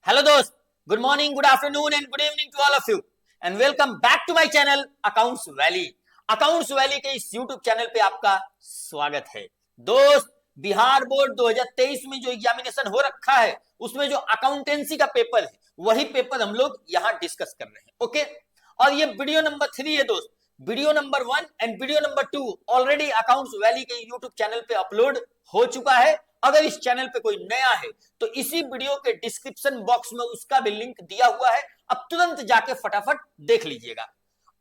Hello दोस्त, good morning, good afternoon and good evening to all of you and welcome back to my channel Accounts Valley. Accounts Valley के इस YouTube channel पे आपका स्वागत है। दोस्त, बिहार बोर्ड 2023 में जो एग्जामिनेशन हो रखा है उसमें जो अकाउंटेंसी का पेपर है वही पेपर हम लोग यहाँ डिस्कस कर रहे हैं। ओके, और ये वीडियो नंबर 3 है दोस्त। Video number 1 and video number 2 already accounts Valley के यूट्यूब चैनल पे अपलोड हो चुका है। अगर इस चैनल पे कोई नया है तो इसी वीडियो के डिस्क्रिप्शन बॉक्स में उसका भी लिंक दिया हुआ है, अब तुरंत जाके फटाफट देख लीजिएगा।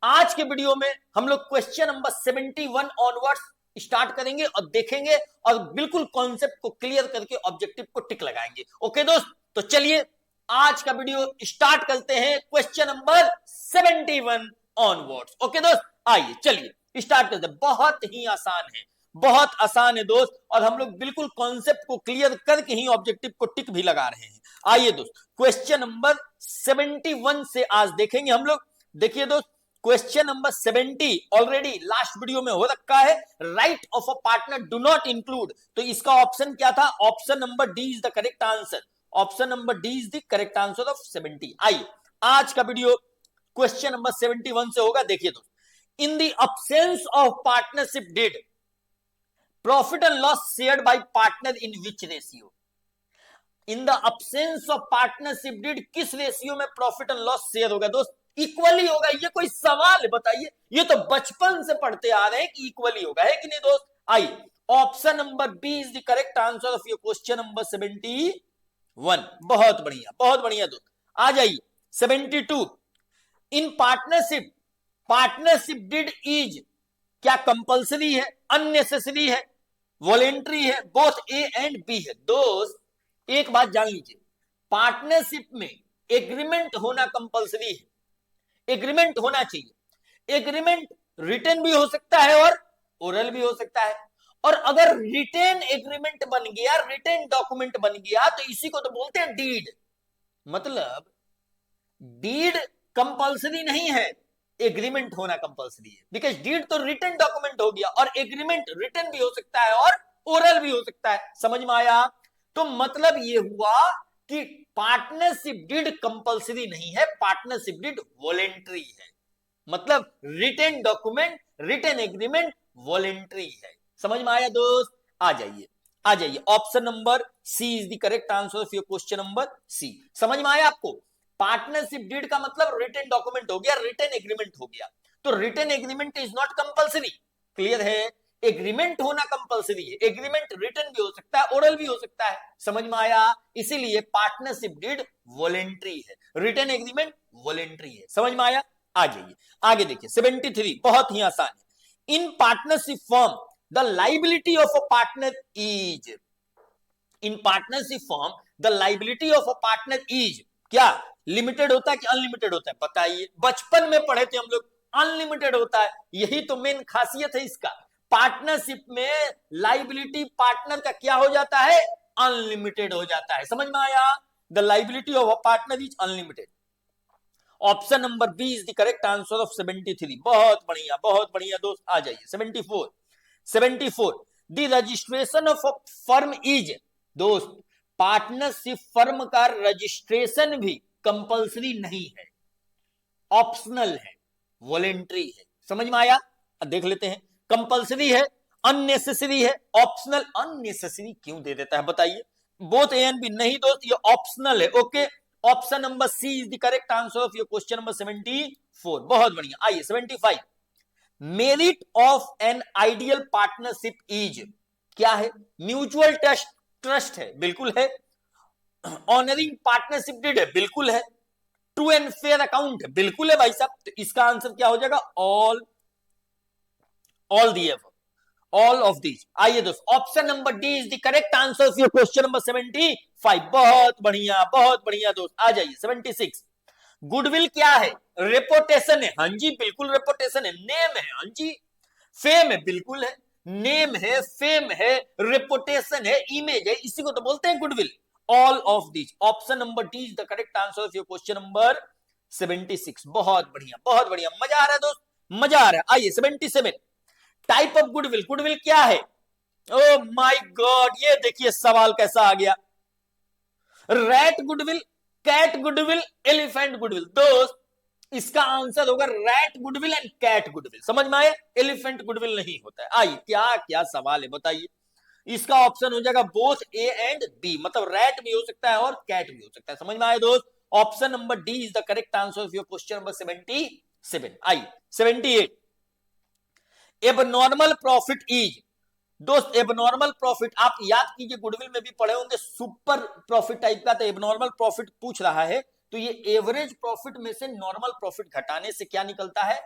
आज के वीडियो में हम लोग क्वेश्चन नंबर 71 ऑनवर्ड्स स्टार्ट करेंगे और देखेंगे और बिल्कुल कॉन्सेप्ट को क्लियर करके ऑब्जेक्टिव को टिक लगाएंगे। ओके दोस्त, तो चलिए आज का वीडियो स्टार्ट करते हैं क्वेश्चन नंबर 71 ऑनवर्ड्स। ओके दोस्त, आइए चलिए स्टार्ट करते हैं। बहुत ही आसान है, बहुत आसान है दोस्त, और हम लोग बिल्कुल कॉन्सेप्ट को क्लियर करके ही ऑब्जेक्टिव को टिक भी लगा रहे हैं। आइए दोस्त, क्वेश्चन नंबर 71 से आज देखेंगे हम लोग। देखिए दोस्त, question number 70 already last video में हो रखा है। Right of a partner do not include, तो इसका ऑप्शन क्या था? Option number D is the correct answer. Option number D is the correct answer of 70। आइए आज का वीडियो क्वेश्चन नंबर 71 से होगा। देखिए दोस्त, in the absence of partnership deed profit and loss shared by partner in which ratio? In the absence of partnership deed किस ratio में profit and loss share होगा? दोस्त इक्वली होगा। ये कोई सवाल है? बताइए, ये तो बचपन से पढ़ते आ रहे हैं कि इक्वली होगा, है कि नहीं दोस्त? आइए, option number B is the correct answer of your question number 71। बहुत बढ़िया, बहुत बढ़िया दोस्त। आ जाइए 72। In partnership, partnership deed is क्या कंपल्सरी है, अननेसेसरी है, वॉलेंट्री है, बोथ ए एंड बी है? दोस्त एक बात जान लीजिए, पार्टनरशिप में एग्रीमेंट होना कंपल्सरी है, एग्रीमेंट होना चाहिए। एग्रीमेंट रिटन भी हो सकता है और ओरल भी हो सकता है, और अगर रिटेन एग्रीमेंट बन गया, रिटेन डॉक्यूमेंट बन गया, तो इसी को तो बोलते हैं डीड। मतलब डीड कंपल्सरी नहीं है, एग्रीमेंट होना कंपल्सरी है, बिकॉज डीड तो रिटन डॉक्यूमेंट हो गया और एग्रीमेंट रिटन भी हो सकता है और ओरल भी हो सकता है। समझ में आया? तो मतलब ये हुआ कि पार्टनरशिप डीड कंपल्सरी नहीं है, पार्टनरशिप डीड वॉलेंट्री है। मतलब written document, written agreement voluntary है। समझ में आया दोस्त? आ जाइए, आ जाइए, option number C is the correct answer of your question number C. समझ में आया आपको? पार्टनरशिप डीड का मतलब रिटन डॉक्यूमेंट हो गया, रिटन एग्रीमेंट हो गया, तो written agreement is not compulsory. Clear है? एग्रीमेंट होना कंपल्सरी है, एग्रीमेंट रिटन भी हो सकता है, ओरल भी हो सकता है। समझ में आया? इसीलिए पार्टनरशिप डीड वॉलेंट्री है, रिटन एग्रीमेंट वॉलेंट्री है। समझ में आया? आ जाइए आगे देखिए 73, बहुत ही आसान है। In partnership form the liability of a partner is, in partnership form the liability of a partner is क्या लिमिटेड होता है कि अनलिमिटेड होता है? बताइए, बचपन में पढ़े थे हम लोग, अनलिमिटेड होता है। यही तो मेन खासियत है इसका। पार्टनरशिप में लाइबिलिटी पार्टनर का क्या हो जाता है? अनलिमिटेड हो जाता है। समझ में आया? The liability of a partner is unlimited. Option number B is the correct answer of 73। बहुत बढ़िया, बहुत बढ़िया दोस्त। आ जाइए 74। 74 the registration of a firm is, दोस्त पार्टनरशिप फर्म का रजिस्ट्रेशन भी कंपल्सरी नहीं है, ऑप्शनल है, वॉलेंट्री है। समझ में आया? देख लेते हैं, कंपल्सरी है, अननेसेसरी है, ऑप्शनल। अननेसेसरी क्यों दे देता है बताइए? बोथ ए एंड बी नहीं दोस्त, ये ऑप्शनल है। Okay, option number C is the correct answer of your question number 74। बहुत बढ़िया। आइए 75। Merit of an ideal partnership is क्या है? म्यूचुअल ट्रस्ट है, बिल्कुल है। ऑनरिंग पार्टनरशिप डीड है, बिल्कुल है। ट्रू एंड फेयर अकाउंट है, बिल्कुल है भाई साहब। तो इसका आंसर क्या हो जाएगा? All the above, all of these. आइए दोस्त, option number D is the correct answer of your question number 75। बहुत बढ़िया, बहुत बढ़िया दोस्त। आ जाइए 76। गुडविल क्या है? रेपुटेशन है, हाँ जी बिल्कुल रेपुटेशन है। नेम है, हाँ जी। फेम है, बिल्कुल है। नेम है, फेम है, रेपुटेशन है, इमेज है, इसी को तो बोलते हैं goodwill. All of this, option number D is the correct answer of your question number 76। बहुत बढ़िया, बहुत बढ़िया, मजा आ रहा है दोस्त, मजा आ रहा है। आइए 77। टाइप ऑफ गुडविल, गुडविल क्या है? ओ माय गॉड, ये देखिए सवाल कैसा आ गया। Rat goodwill, cat goodwill, elephant goodwill. दोस्त इसका आंसर होगा rat goodwill and cat goodwill. समझ में आया? एलिफेंट गुडविल नहीं होता है। आइए क्या क्या सवाल है बताइए। इसका ऑप्शन हो जाएगा बोथ ए एंड बी, मतलब रैट भी हो सकता है और कैट भी हो सकता है। समझ में आया दोस्त? Option number D is the correct answer of your question number 77। आइए 78, एबनॉर्मल प्रॉफिट इज। दोस्त एबनॉर्मल प्रॉफिट आप याद कीजिए, गुडविल में भी पढ़े होंगे सुपर प्रॉफिट टाइप का, तो एबनॉर्मल प्रॉफिट पूछ रहा है तो ये एवरेज प्रॉफिट में से नॉर्मल प्रॉफिट घटाने से क्या निकलता है?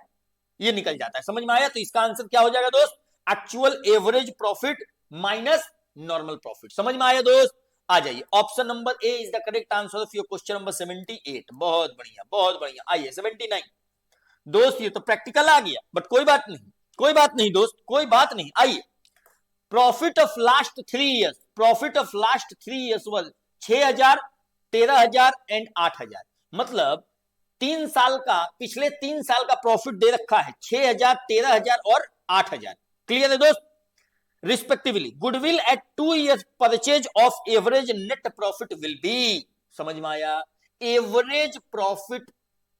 ये निकल जाता है। समझ में आया? तो इसका आंसर क्या हो जाएगा दोस्त? Actual average profit minus normal profit. समझ में आया दोस्त? आ जाइए, option number A is the correct answer of your question number 78। बहुत बढ़िया बहुत बढ़िया। आइए 79। दोस्त ये तो प्रैक्टिकल आ गया, बट कोई बात नहीं, कोई बात नहीं दोस्त, कोई बात नहीं। आइए, profit of last 3 years, profit of last 3 years was 6000, 13000 and 8000। मतलब 3 साल का, पिछले 3 साल का प्रॉफिट दे रखा है 6000, 13000 और 8000। क्लियर है दोस्त? Respectively goodwill at 2 years purchase of average net profit will be. समझ में आया? एवरेज प्रॉफिट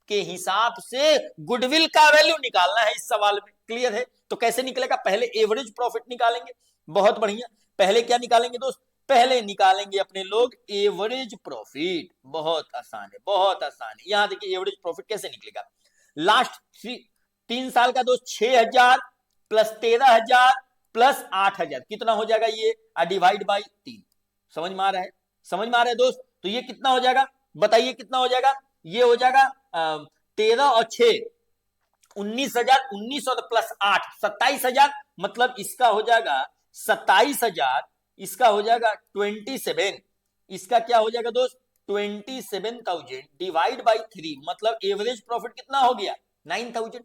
के हिसाब से गुडविल का वैल्यू निकालना है इस सवाल में। क्लियर है? तो कैसे निकलेगा? पहले एवरेज प्रॉफिट निकालेंगे। बहुत बढ़िया। पहले क्या निकालेंगे दोस्त? पहले निकालेंगे अपने लोग एवरेज प्रॉफिट। बहुत आसान है, बहुत आसान है। यहां देखिए एवरेज प्रॉफिट कैसे निकलेगा। लास्ट 3 साल का दोस्त 6000 प्लस 13000 प्लस 8000 कितना हो जाएगा? ये डिवाइड बाई 3। समझ में आ रहा है? समझ में आ रहा है दोस्त? तो ये कितना हो जाएगा? बताइए कितना हो जाएगा? ये हो जाएगा 13 और 6 19,000, 19 और प्लस 8 27,000। मतलब इसका हो जाएगा 27,000, इसका हो जाएगा 27। इसका क्या हो जाएगा दोस्त? 27,000 डिवाइड बाई 3, मतलब एवरेज प्रॉफिट कितना हो गया? 9,000।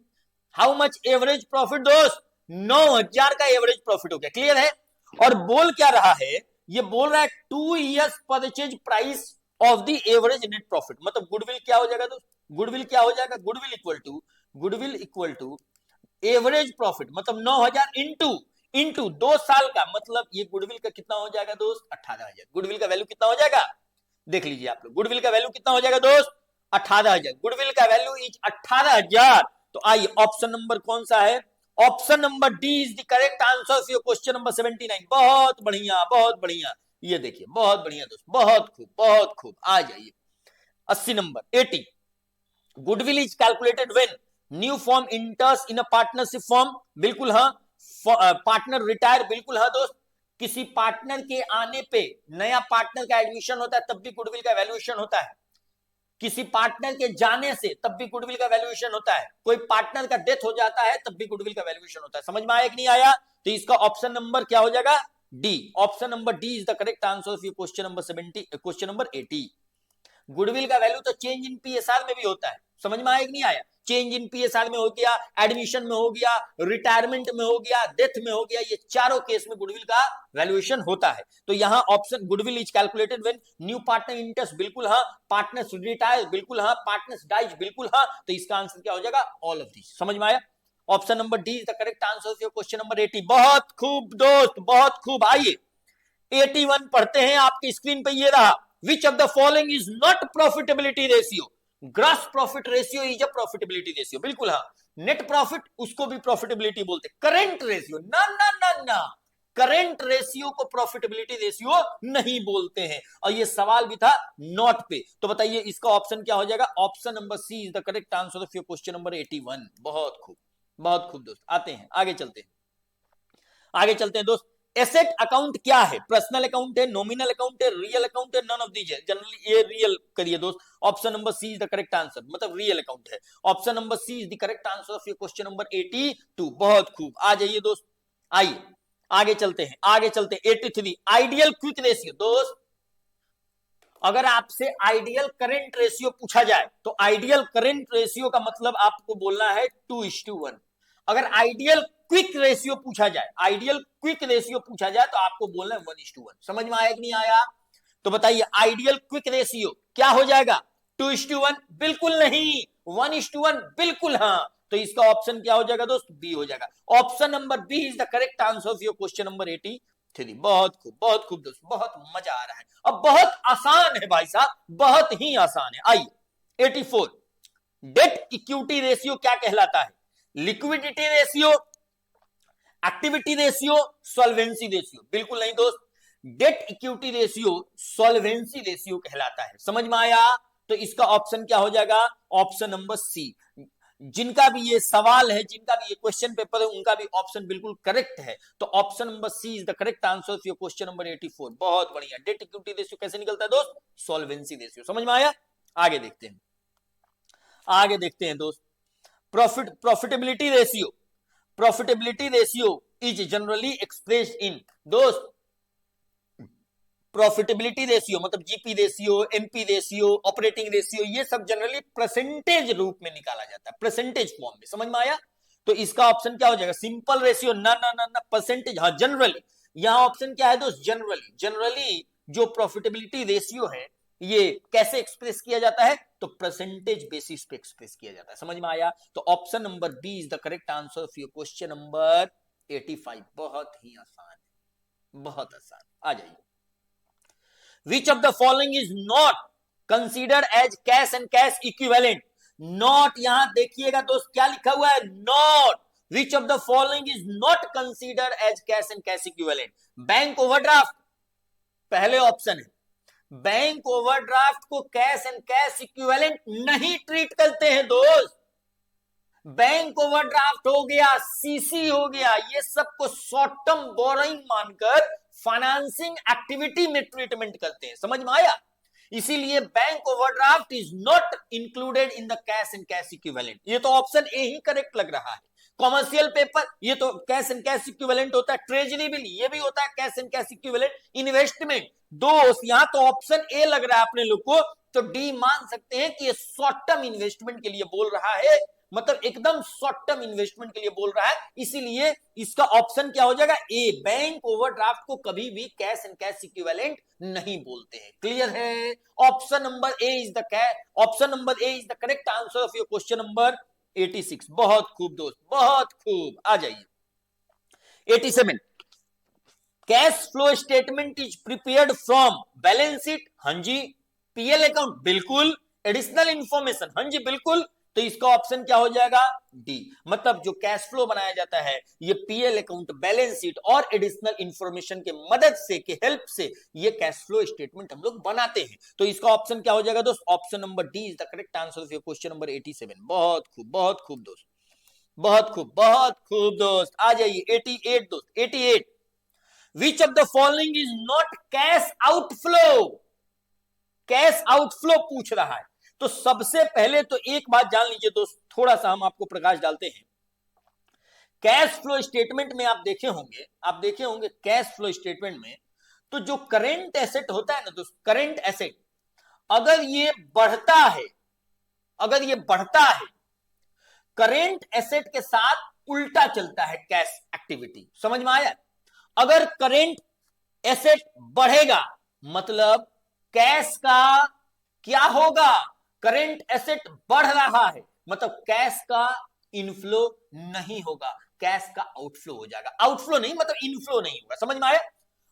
हाउ मच एवरेज प्रॉफिट दोस्त? 9,000 का एवरेज प्रॉफिट हो गया। क्लियर है? और बोल क्या रहा है? ये बोल रहा है 2 years purchase price of the average net profit. मतलब गुडविल क्या हो जाएगा दोस्त? गुडविल क्या हो जाएगा? Goodwill equal to average profit, मतलब 9,000 इंटू 2 साल का, मतलब ये गुडविल का कितना हो जाएगा दोस्त? 18,000। गुडविल का वैल्यू कितना हो जाएगा? देख लीजिए आप लोग, गुडविल का वैल्यू कितना हो जाएगा दोस्त? 18,000। गुडविल का वैल्यू इज 18,000। तो आइए ऑप्शन नंबर कौन सा है? Option number D is the correct answer of your question number 79। बहुत बढ़िया बहुत बढ़िया। ये देखिए बहुत बढ़िया दोस्त, बहुत खूब बहुत खूब। आ जाइए 80 number 80। Goodwill is calculated when new form इंटर्स in a partnership form. बिल्कुल हाँ। पार्टनर रिटायर, बिल्कुल हाँ दोस्त। किसी पार्टनर के आने पे, नया पार्टनर का एडमिशन होता है तब भी गुडविल का वैल्यूएशन होता है। किसी पार्टनर के जाने से तब भी गुडविल का वैल्यूएशन होता है। कोई पार्टनर का डेथ हो जाता है तब भी गुडविल का वैल्यूएशन होता है। समझ में आया कि नहीं आया? तो इसका ऑप्शन नंबर क्या हो जाएगा? D. Option number D is the correct answer of your question number 70, question number 80। Goodwill का वैल्यू तो चेंज इन पीएसआर में भी होता है। समझ में आया कि नहीं आया? चेंज इन पीएसआर में हो गया, एडमिशन में हो गया, रिटायरमेंट में हो गया, डेथ में हो गया, ये चारों केस में गुडविल का वैल्यूएशन होता है। तो यहां option goodwill is calculated when new partner इंटर्स, बिल्कुल हाँ। पार्टनर्स रिटायर, बिल्कुल हाँ। पार्टनर्स डाइज, बिल्कुल हाँ। तो इसका आंसर क्या हो जाएगा? All of this. समझ में आया? Option number D is the correct answer of your question number 80। बहुत खूब दोस्त, बहुत खूब। आइए 81 पढ़ते हैं। आपकी स्क्रीन पे ये रहा। Which of the following is not profitability ratio? Gross profit ratio is a profitability ratio. बिल्कुल हाँ। नेट प्रॉफिट उसको भी प्रॉफिटेबिलिटी बोलते। करेंट रेशियो ना ना ना ना, करेंट रेशियो को प्रॉफिटेबिलिटी रेशियो नहीं बोलते हैं। और ये सवाल भी था नॉट पे। तो बताइए इसका ऑप्शन क्या हो जाएगा? Option number C is the correct answer of your question number 81। बहुत खूब बहुत खूब दोस्त। आते हैं आगे, चलते हैं आगे चलते हैं दोस्त। एसेट अकाउंट क्या है? पर्सनल अकाउंट है, नॉमिनल अकाउंट है, रियल अकाउंट है, नन ऑफ दीज है। जनरली ये रियल करिए दोस्त। Option number C is the correct answer, मतलब रियल अकाउंट है। Option number C is the correct answer of your question number 82। बहुत खूब। आ जाइए दोस्त, आइए आगे चलते हैं, आगे चलते हैं। 83 आइडियल क्विक रेशियो। दोस्त अगर आपसे आइडियल करेंट रेशियो पूछा जाए तो आइडियल करेंट रेशियो का मतलब आपको बोलना है 2:1। अगर आइडियल क्विक रेशियो पूछा जाए, आइडियल क्विक रेशियो पूछा जाए तो आपको बोलना है 1:1। समझ में आया कि नहीं आया? तो बताइए आइडियल क्विक रेशियो क्या हो जाएगा? 2:1? बिल्कुल नहीं। 1:1? बिल्कुल हाँ। तो इसका ऑप्शन क्या हो जाएगा दोस्त? बी हो जाएगा। Option number B is the correct answer of your question number 83। 3। बहुत खूब दोस्त, बहुत मजा आ रहा है। अब बहुत आसान है भाई साहब, बहुत ही आसान है। आइए 84, डेट इक्विटी रेशियो क्या कहलाता है? Liquidity ratio, activity ratio, solvency ratio? बिल्कुल नहीं दोस्त, debt equity ratio solvency ratio कहलाता है। समझ में आया? तो इसका ऑप्शन क्या हो जाएगा? Option number C. जिनका भी ये सवाल है, जिनका भी ये क्वेश्चन पेपर है, उनका भी ऑप्शन बिल्कुल करेक्ट है। तो option number C is the correct answer for question number 84। बहुत बढ़िया। डेट इक्विटी रेशियो कैसे निकलता है दोस्त? Solvency ratio. समझ में आया? आगे देखते हैं, आगे देखते हैं दोस्त। Profitability ratio, profitability ratio is generally expressed in, दोस्त प्रॉफिटेबिलिटी रेशियो मतलब GP ratio, MP ratio, operating ratio, ये सब जनरली परसेंटेज रूप में निकाला जाता है, परसेंटेज फॉर्म में। समझ में आया? तो इसका ऑप्शन क्या हो जाएगा? सिंपल रेशियो ना ना ना ना, परसेंटेज। हाँ जनरली, यहां ऑप्शन क्या है दोस्त? जनरली। जनरली जो प्रॉफिटेबिलिटी रेशियो है ये कैसे एक्सप्रेस किया जाता है? तो परसेंटेज बेसिस पे एक्सप्रेस किया जाता है। समझ में आया? तो option number B is the correct answer for question number 85। बहुत ही आसान है, बहुत आसान। आ जाइए, which of the following is not considered as cash and cash equivalent? not, यहां देखिएगा दोस्त क्या लिखा हुआ है? not, which of the following is not considered as cash and cash equivalent? Bank overdraft पहले ऑप्शन है। बैंक ओवरड्राफ्ट को कैश एंड कैश इक्विवेलेंट नहीं ट्रीट करते हैं दोस्त। बैंक ओवरड्राफ्ट हो गया, सीसी हो गया, ये सबको शॉर्ट टर्म बोरोइंग मानकर फाइनेंसिंग एक्टिविटी में ट्रीटमेंट करते हैं। समझ में आया? इसीलिए bank overdraft is not included in the cash and cash equivalent. ये तो ऑप्शन ए ही करेक्ट लग रहा है। कॉमर्शियल पेपर ये तो कैश एंड कैश इक्विवेलेंट होता है। ट्रेजरी बिल ये भी होता है cash and cash equivalent. Investment दोस्त यहां तो ऑप्शन ए लग रहा है अपने लोग को, तो डी मान सकते हैं कि ये शॉर्ट टर्म इन्वेस्टमेंट के लिए बोल रहा है, मतलब एकदम शॉर्ट टर्म इन्वेस्टमेंट के लिए बोल रहा है। इसीलिए इसका ऑप्शन क्या हो जाएगा? ए। बैंक ओवरड्राफ्ट को कभी भी कैश एंड कैश इक्विवेलेंट नहीं बोलते हैं। क्लियर है? Option number A is the option number A is the correct answer of your question number 86। बहुत खूब दोस्त, बहुत खूब। आ जाइए 87, cash flow statement is prepared from balance sheet. हाँ जी। PL account? बिल्कुल। Additional information? हाँ जी बिल्कुल। तो इसका ऑप्शन क्या हो जाएगा? डी। मतलब जो कैश फ्लो बनाया जाता है ये पीएल अकाउंट, बैलेंस शीट और एडिशनल इंफॉर्मेशन के मदद से, के हेल्प से ये कैश फ्लो स्टेटमेंट हम लोग बनाते हैं। तो इसका ऑप्शन क्या हो जाएगा दोस्त? Option number D is the correct answer of your question number 87। बहुत खूब, बहुत खूब दोस्त, बहुत खूब, बहुत खूब दोस्त। आ जाइए 88 दोस्त। 88, विच of the following is not cash outflow? Cash outflow पूछ रहा है। तो सबसे पहले तो एक बात जान लीजिए दोस्त, थोड़ा सा हम आपको प्रकाश डालते हैं। कैश फ्लो स्टेटमेंट में आप देखे होंगे कैश फ्लो स्टेटमेंट में तो जो करेंट एसेट होता है ना दोस्त, करेंट एसेट अगर ये बढ़ता है, अगर ये बढ़ता है, करेंट एसेट के साथ उल्टा चलता है कैश एक्टिविटी। समझ में आया? अगर करेंट एसेट बढ़ेगा मतलब कैश का क्या होगा? करेंट एसेट बढ़ रहा है मतलब कैश का इनफ्लो नहीं होगा, कैश का आउटफ्लो हो जाएगा। आउटफ्लो नहीं मतलब इनफ्लो नहीं होगा। समझ में आया?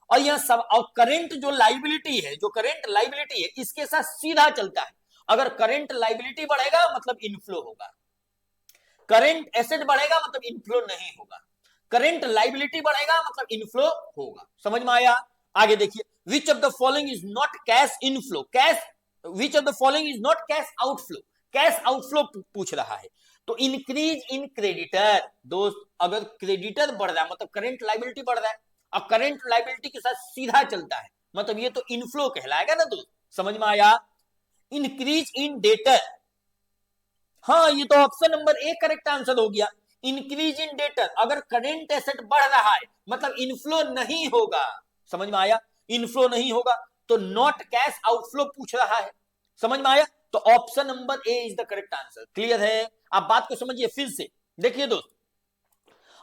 और यह सब, और करंट जो लाइबिलिटी है, जो करंट लाइबिलिटी है इसके साथ सीधा चलता है। अगर करंट लाइबिलिटी बढ़ेगा मतलब इनफ्लो होगा, करंट एसेट बढ़ेगा मतलब इनफ्लो नहीं होगा, करंट लाइबिलिटी बढ़ेगा मतलब इनफ्लो होगा। समझ में आया? आगे देखिए, विच of the following is not cash inflow, cash which of the following is not cash outflow? Cash outflow पूछ रहा है। तो इंक्रीज इन क्रेडिटर दोस्त, अगर क्रेडिटर बढ़ रहा है मतलब करंट लाइबिलिटी बढ़ रहा है, और करंट लाइबिलिटी के साथ सीधा चलता है मतलब ये तो इनफ्लो कहलाएगा ना दोस्त। समझ में आया? इंक्रीज इन डेटर, हाँ ये तो option number A correct answer हो गया। इंक्रीज इन डेटर, अगर करंट एसेट बढ़ रहा है मतलब इनफ्लो नहीं होगा। समझ में आया? इनफ्लो नहीं होगा तो नॉट कैश आउटफ्लो पूछ रहा है। समझ में आया? तो option number A is the correct answer. Clear है? आप बात को समझिए फिर से। देखिए दोस्त,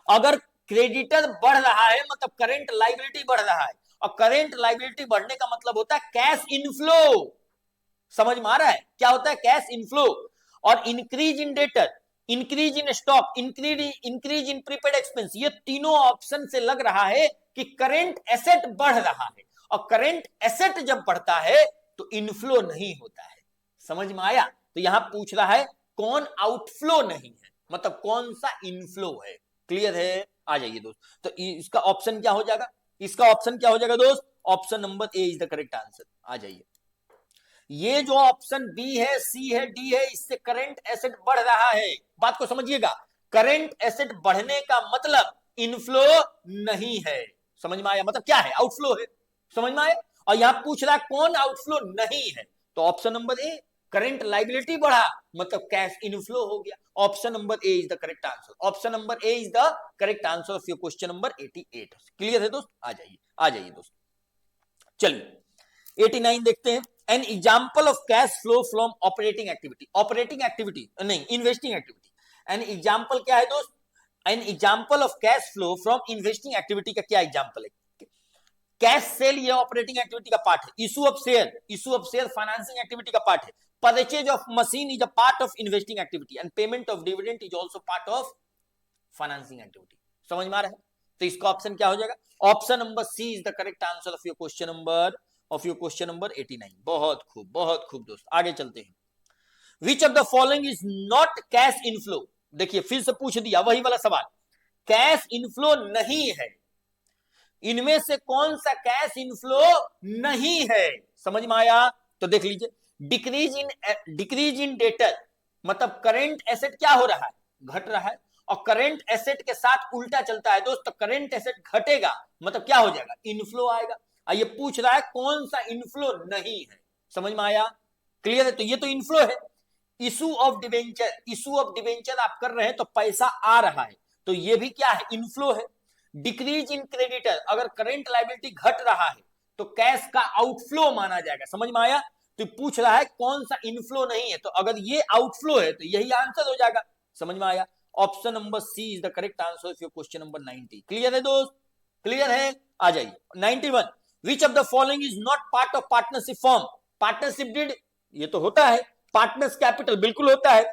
अगर क्रेडिटर बढ़ रहा है मतलब करंट लाइबिलिटी बढ़ रहा है, और करंट लाइबिलिटी बढ़ने का मतलब होता है कैश इनफ्लो। समझ में आ रहा है? क्या होता है? Cash inflow. और increase in debtor, increase in stock, increase in prepaid expense, ये तीनों ऑप्शन से लग रहा है कि करंट एसेट बढ़ रहा है, और करंट एसेट जब बढ़ता है तो इनफ्लो नहीं होता है। समझ में आया? तो यहां पूछ रहा है कौन आउटफ्लो नहीं है, मतलब कौन सा इनफ्लो है। क्लियर है? आ जाइए दोस्त, तो इसका ऑप्शन क्या हो जाएगा? इसका ऑप्शन क्या हो जाएगा दोस्त? Option number A is the correct answer. आ जाइए, ये जो ऑप्शन बी है, सी है, डी है, इससे करंट एसेट बढ़ रहा है। बात को समझिएगा, करंट एसेट बढ़ने का मतलब इनफ्लो नहीं है। समझ में आया? मतलब क्या है? आउटफ्लो है। समझ में आया? और यहां पूछ रहा है कौन आउटफ्लो नहीं है, तो ऑप्शन नंबर ए, करंट लाइबिलिटी बढ़ा मतलब कैश इनफ्लो हो गया। Option number A is the correct answer. Option number A is the correct answer of your question number 88। Clear है दोस्त? आ जाइए, आ जाइए दोस्त। चलिए 89 देखते हैं। An example of cash flow from operating activity, operating activity नहीं, इन्वेस्टिंग एक्टिविटी। एन एग्जाम्पल क्या है दोस्त? An example of cash flow from investing activity का क्या एग्जाम्पल है? कैश सेल ये ऑपरेटिंग एक्टिविटी का पार्ट है। Issue of share, issue of share financing activity का पार्ट है। Purchase of machine is a part of investing activity and payment of dividend is also part of financing activity. समझ में आ रहा है? तो इसका ऑप्शन क्या हो जाएगा? Option number C is the correct answer of your question number 89। बहुत खूब, बहुत खूब दोस्त। आगे चलते हैं। Which of the following is not cash inflow? देखिए फिर से पूछ दिया वही वाला सवाल, कैश इनफ्लो नहीं है, इनमें से कौन सा कैश इनफ्लो नहीं है? समझ में आया? तो देख लीजिए, डिक्रीज इन डेटर मतलब करंट एसेट क्या हो रहा है? घट रहा है, और करंट एसेट के साथ उल्टा चलता है दोस्त, तो करंट एसेट घटेगा मतलब क्या हो जाएगा? इनफ्लो आएगा। ये पूछ रहा है कौन सा इनफ्लो नहीं है। समझ में आया? क्लियर है? तो ये तो इनफ्लो है। Issue of debenture, issue of debenture आप कर रहे हैं तो पैसा आ रहा है, तो ये भी क्या है? इनफ्लो है। डिक्रीज इन क्रेडिटर, अगर करंट लायबिलिटी घट रहा है तो कैश का आउटफ्लो माना जाएगा। समझ में आया? तो पूछ रहा है कौन सा इनफ्लो नहीं है, तो अगर ये आउटफ्लो है तो यही आंसर हो जाएगा। समझ में आया? Option number C is the correct answer of your question number 90। Clear है दोस्त? क्लियर है? आ जाइए 91। Which of the following is not part of partnership form? Partnership deed ये तो होता है, पार्टनर्स कैपिटल बिल्कुल होता है,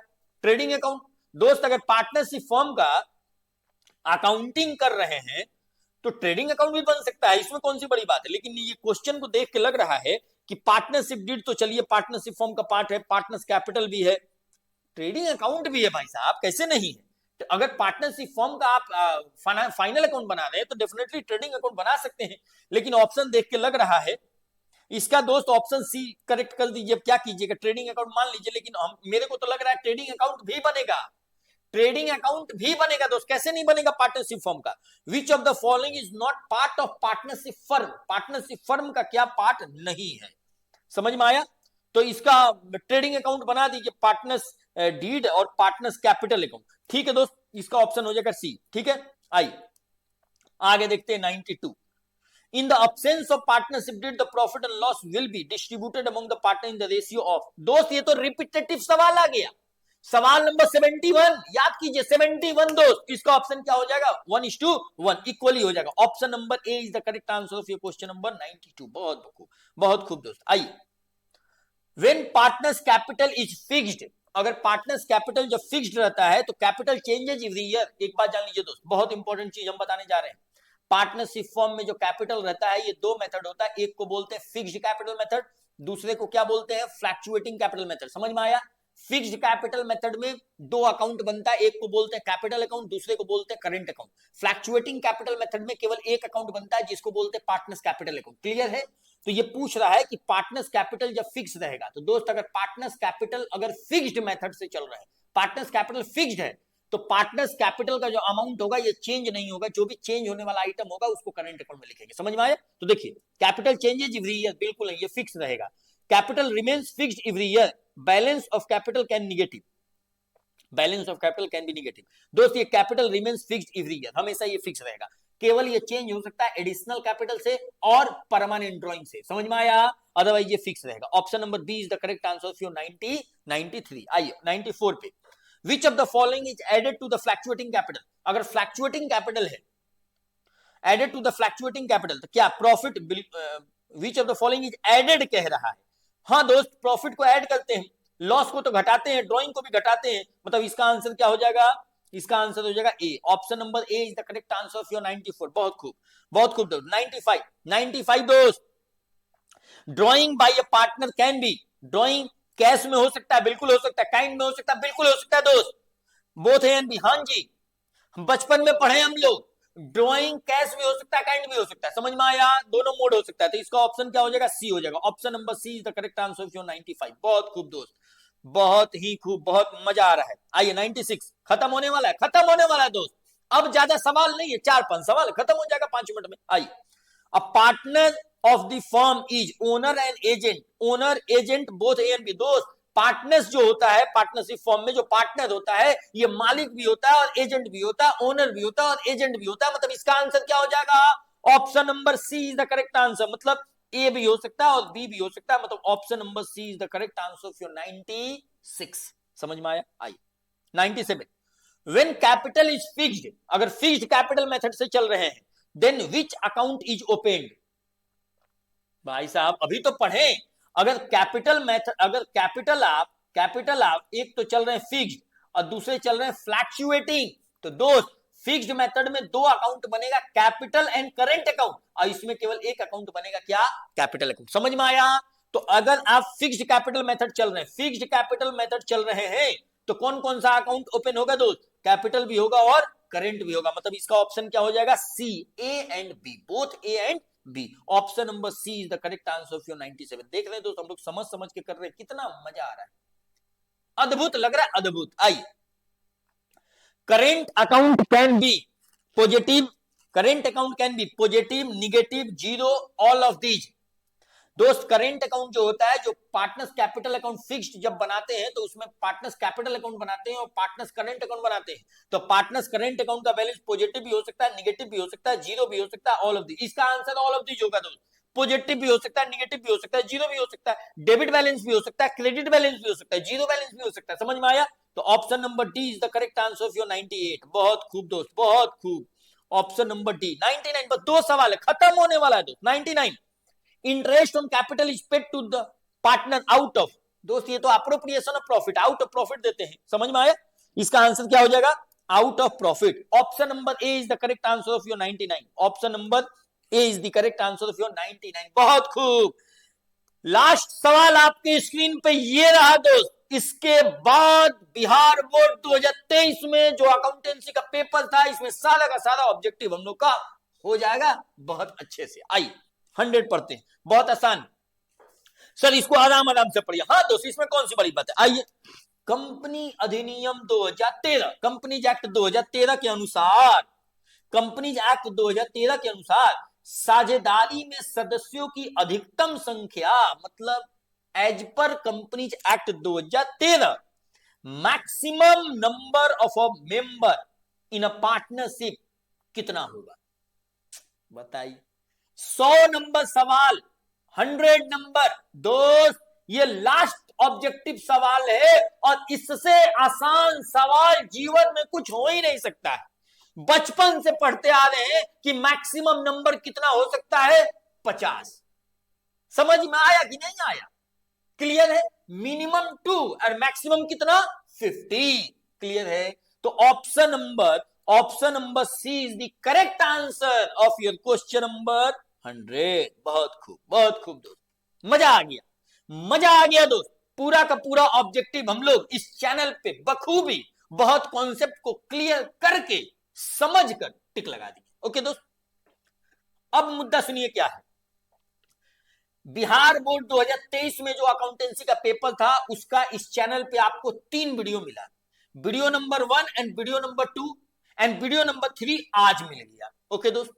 ट्रेडिंग अकाउंट। दोस्त अगर पार्टनरशिप फॉर्म का अकाउंटिंग कर रहे हैं तो ट्रेडिंग अकाउंट भी बन सकता है, इसमें कौन सी बड़ी बात है। लेकिन ये क्वेश्चन को देख के लग रहा है कि पार्टनरशिप डीड तो चलिए पार्टनरशिप फॉर्म का पार्ट है, पार्टनर्स कैपिटल भी है, ट्रेडिंग अकाउंट भी है। भाई साहब कैसे नहीं है? तो अगर पार्टनरशिप फॉर्म का आप फाइनल अकाउंट बना रहे हैं तो डेफिनेटली ट्रेडिंग अकाउंट बना सकते हैं। लेकिन ऑप्शन देख के लग रहा है इसका दोस्त ऑप्शन सी करेक्ट कर दीजिए। क्या कीजिएगा? ट्रेडिंग अकाउंट मान लीजिए, लेकिन मेरे को तो लग रहा है ट्रेडिंग अकाउंट भी बनेगा, ट्रेडिंग अकाउंट भी बनेगा दोस्त। कैसे नहीं बनेगा पार्टनरशिप फर्म का? विच of the following is not part of partnership firm? Partnership firm का क्या पार्ट नहीं है? समझ में आया? तो इसका ट्रेडिंग अकाउंट बना दीजिए, पार्टनर्स डीड और पार्टनर्स कैपिटल अकाउंट। ठीक है दोस्त, इसका ऑप्शन हो जाएगा सी। ठीक है, आइए आगे देखते हैं 92। In the absence of partnership deed, the profit and loss will be distributed among the partner in the ratio of। दोस्त ये तो रिपीटेटिव सवाल आ गया, सवाल नंबर 71 याद कीजिए, 71 दोस्त। इसका ऑप्शन क्या हो जाएगा? 1:1 इक्वली हो जाएगा। Option number A is the correct answer of your question number 92। बहुत खूब, बहुत खूब दोस्त। आइए, when partners capital is fixed, अगर पार्टनर्स कैपिटल जब फिक्स्ड रहता है तो कैपिटल चेंजेज एवरी ईयर। एक बात जान लीजिए दोस्त, बहुत इंपॉर्टेंट चीज हम बताने जा रहे हैं। पार्टनरशिप फॉर्म में जो कैपिटल रहता है ये दो मेथड होता है, एक को बोलते हैं फिक्स्ड कैपिटल मेथड, दूसरे को क्या बोलते हैं? Fluctuating capital method. समझ में आया? फिक्स्ड कैपिटल मेथड में दो अकाउंट बनता है, एक को बोलते हैं कैपिटल अकाउंट, दूसरे को बोलते हैं current account. Fluctuating capital method में केवल एक अकाउंट बनता है जिसको बोलते हैं पार्टनर्स कैपिटल अकाउंट। क्लियर है? तो ये पूछ रहा है कि पार्टनर्स कैपिटल जब फिक्स रहेगा, तो दोस्त अगर पार्टनर्स कैपिटल अगर फिक्स्ड मेथड से चल रहा है, पार्टनर्स कैपिटल फिक्स्ड है, तो पार्टनर्स कैपिटल का जो अमाउंट होगा ये चेंज नहीं होगा, जो भी चेंज होने वाला आइटम होगा उसको करंट अकाउंट में लिखेंगे। समझ में आया? तो देखिए कैपिटल चेंजेज एवरी ईयर, बिल्कुल ये फिक्स रहेगा। Capital remains fixed every year, balance of capital can negative, balance of capital can be negative. दोस्त ये capital remains fixed every year, हमेशा ये फिक्स रहेगा, केवल ये चेंज हो सकता है एडिशनल कैपिटल से और परमानेंट ड्रॉइंग से। समझ में आया? अदरवाइज ये फिक्स रहेगा। Option number B is the correct answer of your 93। आइए 94 पे, Which of the following is added to the fluctuating capital? अगर fluctuating capital है, added to the fluctuating capital, तो क्या profit which of the following is added कह रहा है? हाँ दोस्त, प्रॉफिट को ऐड करते हैं, लॉस को तो घटाते हैं, ड्राइंग को भी घटाते हैं, मतलब इसका आंसर क्या हो जाएगा, इसका आंसर हो जाएगा A, option number A is the correct answer of your 94। बहुत खूब, बहुत खूब दोस्त। 95, 95 दोस्त। Drawing by a partner can be, drawing cash में हो सकता है, बिल्कुल हो सकता है, काइंड में हो सकता है, बिल्कुल हो सकता है दोस्त, बोथ ए एंड बी। हाँ जी, बचपन में पढ़े हम लोग, ड्राइंग कैश भी हो सकता है, काइंड भी हो सकता है, समझ में आया, दोनों मोड हो सकता है, तो इसका ऑप्शन क्या हो जाएगा, सी हो जाएगा, option number C is the correct answer of your 95। बहुत खूब दोस्त, बहुत ही खूब, बहुत मजा आ रहा है। आइए 96 खत्म होने वाला है, खत्म होने वाला है दोस्त, अब ज्यादा सवाल नहीं है, 4-5 सवाल खत्म हो जाएगा 5 मिनट में। आइए, a partner of the firm is owner and agent, owner agent both A and B. दोस्त पार्टनर्स जो होता है, पार्टनरशिप फॉर्म में जो पार्टनर होता है, ये मालिक भी होता है और एजेंट भी होता है, ओनर भी होता है और एजेंट भी होता है, मतलब इसका आंसर क्या हो जाएगा, option number C is the correct answer, मतलब ए भी हो सकता है और बी भी हो सकता है, मतलब option number C is the correct answer of your 96। समझ में आया? आइए 97, व्हेन कैपिटल इज फिक्स्ड, अगर फिक्स्ड कैपिटल मेथड से चल रहे हैं, then which account is opened. भाई साहब अभी तो पढ़े, अगर कैपिटल मेथड, अगर कैपिटल आप एक तो चल रहे हैं फिक्स्ड और दूसरे चल रहे हैं फ्लैक्चुएटिंग, तो दोस्त फिक्स्ड मेथड में 2 अकाउंट बनेगा, कैपिटल एंड करेंट अकाउंट, और इसमें केवल एक अकाउंट बनेगा, क्या, कैपिटल अकाउंट। समझ में आया? तो अगर आप फिक्स्ड कैपिटल मेथड चल रहे हैं, फिक्स्ड कैपिटल मेथड चल रहे हैं, तो कौन कौन सा अकाउंट ओपन होगा दोस्त, कैपिटल भी होगा और करेंट भी होगा, मतलब इसका ऑप्शन क्या हो जाएगा, C, A and B, both A and B, option number C is the correct answer of your 97। देख रहे हैं दोस्त, हम लोग समझ समझ के कर रहे हैं, कितना मजा आ रहा है, अद्भुत लग रहा है, अद्भुत। I, current account can be positive, current account can be positive, negative, zero, all of these. दोस्त करेंट अकाउंट जो होता है, जो पार्टनर्स कैपिटल अकाउंट फिक्स्ड जब बनाते हैं, तो उसमें पार्टनर्स कैपिटल अकाउंट बनाते हैं और पार्टनर्स करेंट अकाउंट बनाते हैं, तो पार्टनर्स करेंट अकाउंट का बैलेंस पॉजिटिव भी हो सकता है, निगेटिव भी हो सकता है, जीरो भी हो सकता है, ऑल ऑफ दीज। इसका आंसर ऑल ऑफ दीज होगा दोस्त, पॉजिटिव भी हो सकता है, निगेटिव भी हो सकता है, जीरो भी हो सकता है, डेबिट बैलेंस भी हो सकता है, क्रेडिट बैलेंस भी हो सकता है, जीरो बैलेंस भी हो सकता है। समझ में आया? तो option number D is the correct answer of your 98। बहुत खूब दोस्त, बहुत खूब, ऑप्शन नंबर डी 99। बस 2 सवाल है, खत्म होने वाला है दोस्त। 99, interest on capital is paid to the partner out of, दोस्त ये तो appropriation of profit, out of profit देते हैं। समझ में आया? इसका आंसर क्या हो जाएगा, out of profit, option number A is the correct answer of your 99, option number A is the correct answer of your 99। बहुत खूब, लास्ट सवाल आपके स्क्रीन पे ये रहा दोस्त, इसके बाद बिहार बोर्ड 2023 में जो अकाउंटेंसी का पेपर था, इसमें सारा का सारा ऑब्जेक्टिव हम लोग का हो जाएगा बहुत अच्छे से। आइए 100 पढ़ते हैं, बहुत आसान सर, इसको आराम आराम से पढ़िए। हाँ दोस्त, इसमें कौन सी बड़ी बात है? आइए, कंपनी अधिनियम 2013, कंपनीज एक्ट 2013 के अनुसार, कंपनीज एक्ट 2013 के अनुसार साझेदारी में सदस्यों की अधिकतम संख्या, मतलब as per companies act 2013, maximum number of a member in a partnership कितना होगा? बताइए, 100 नंबर सवाल, 100 नंबर दोस्त, ये लास्ट ऑब्जेक्टिव सवाल है और इससे आसान सवाल जीवन में कुछ हो ही नहीं सकता है। बचपन से पढ़ते आ रहे हैं कि मैक्सिमम नंबर कितना हो सकता है, 50। समझ में आया कि नहीं आया? क्लियर है? मिनिमम 2 और मैक्सिमम कितना, 50। क्लियर है? तो option number C is the correct answer of your question number 100। बहुत खूब, बहुत खूब दोस्त, मजा आ गया, मजा आ गया दोस्त। पूरा का पूरा ऑब्जेक्टिव हम लोग इस चैनल पे बखूबी बहुत कॉन्सेप्ट को क्लियर करके समझकर टिक लगा दी। ओके दोस्त, अब मुद्दा सुनिए क्या है। बिहार बोर्ड 2023 में जो अकाउंटेंसी का पेपर था, उसका इस चैनल पे आपको 3 वीडियो मिला, video number 1 and video number 2 and video number 3 आज मिल गया। ओके दोस्त,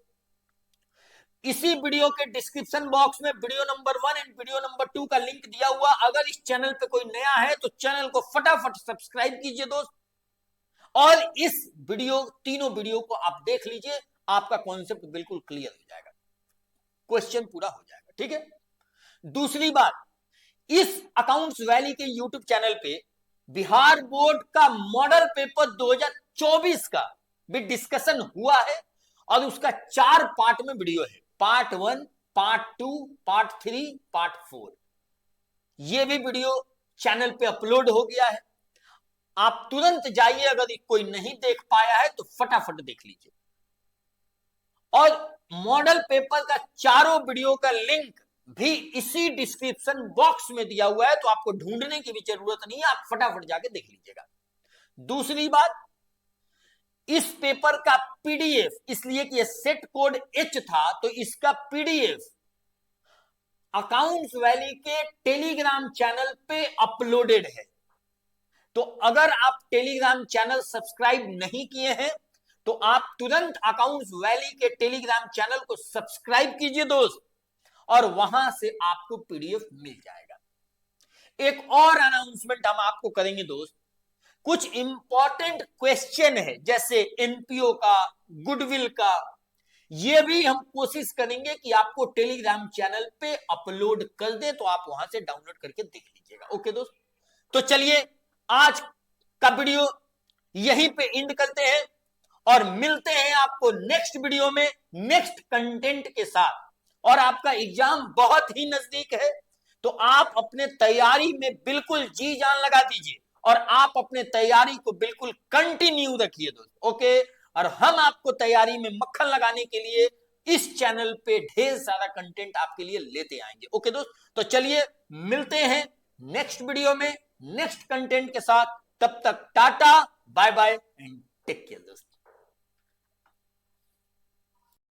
इसी वीडियो के डिस्क्रिप्शन बॉक्स में video number 1 and video number 2 का लिंक दिया हुआ। अगर इस चैनल पे कोई नया है तो चैनल को फटाफट सब्सक्राइब कीजिए दोस्त, और इस वीडियो, तीनों वीडियो को आप देख लीजिए, आपका कॉन्सेप्ट बिल्कुल क्लियर हो जाएगा, क्वेश्चन पूरा हो जाएगा। ठीक है? दूसरी बात, इस अकाउंट्स वैली के यूट्यूब चैनल पे बिहार बोर्ड का मॉडल पेपर 2024 का भी डिस्कशन हुआ है और उसका 4 पार्ट में वीडियो है, पार्ट 1, पार्ट 2, पार्ट 3, पार्ट 4। ये भी वीडियो चैनल पे अपलोड हो गया है। आप तुरंत जाइए, अगर कोई नहीं देख पाया है तो फटाफट देख लीजिए। और मॉडल पेपर का चारों वीडियो का लिंक भी इसी डिस्क्रिप्शन बॉक्स में दिया हुआ है, तो आपको ढूंढने की भी जरूरत नहीं है, आप फटाफट जाके देख लीजिएगा। दूसरी बात, इस पेपर का पीडीएफ, इसलिए कि ये सेट कोड एच था, तो इसका पीडीएफ अकाउंट्स वैली के टेलीग्राम चैनल पे अपलोडेड है। तो अगर आप टेलीग्राम चैनल सब्सक्राइब नहीं किए हैं तो आप तुरंत अकाउंट्स वैली के टेलीग्राम चैनल को सब्सक्राइब कीजिए दोस्त, और वहां से आपको पीडीएफ मिल जाएगा। एक और अनाउंसमेंट हम आपको करेंगे दोस्त, कुछ इंपॉर्टेंट क्वेश्चन है जैसे एनपीओ का, गुडविल का, ये भी हम कोशिश करेंगे कि आपको टेलीग्राम चैनल पे अपलोड कर दे, तो आप वहां से डाउनलोड करके देख लीजिएगा। ओके दोस्त, तो चलिए आज का वीडियो यहीं पे एंड करते हैं और मिलते हैं आपको नेक्स्ट वीडियो में नेक्स्ट कंटेंट के साथ। और आपका एग्जाम बहुत ही नजदीक है, तो आप अपने तैयारी में बिल्कुल जी जान लगा दीजिए और आप अपने तैयारी को बिल्कुल कंटिन्यू रखिए दोस्त। ओके, और हम आपको तैयारी में मक्खन लगाने के लिए इस चैनल पे ढेर सारा कंटेंट आपके लिए लेते आएंगे। ओके दोस्त, तो चलिए मिलते हैं नेक्स्ट वीडियो में नेक्स्ट कंटेंट के साथ। तब तक tata bye bye and take care दोस्त।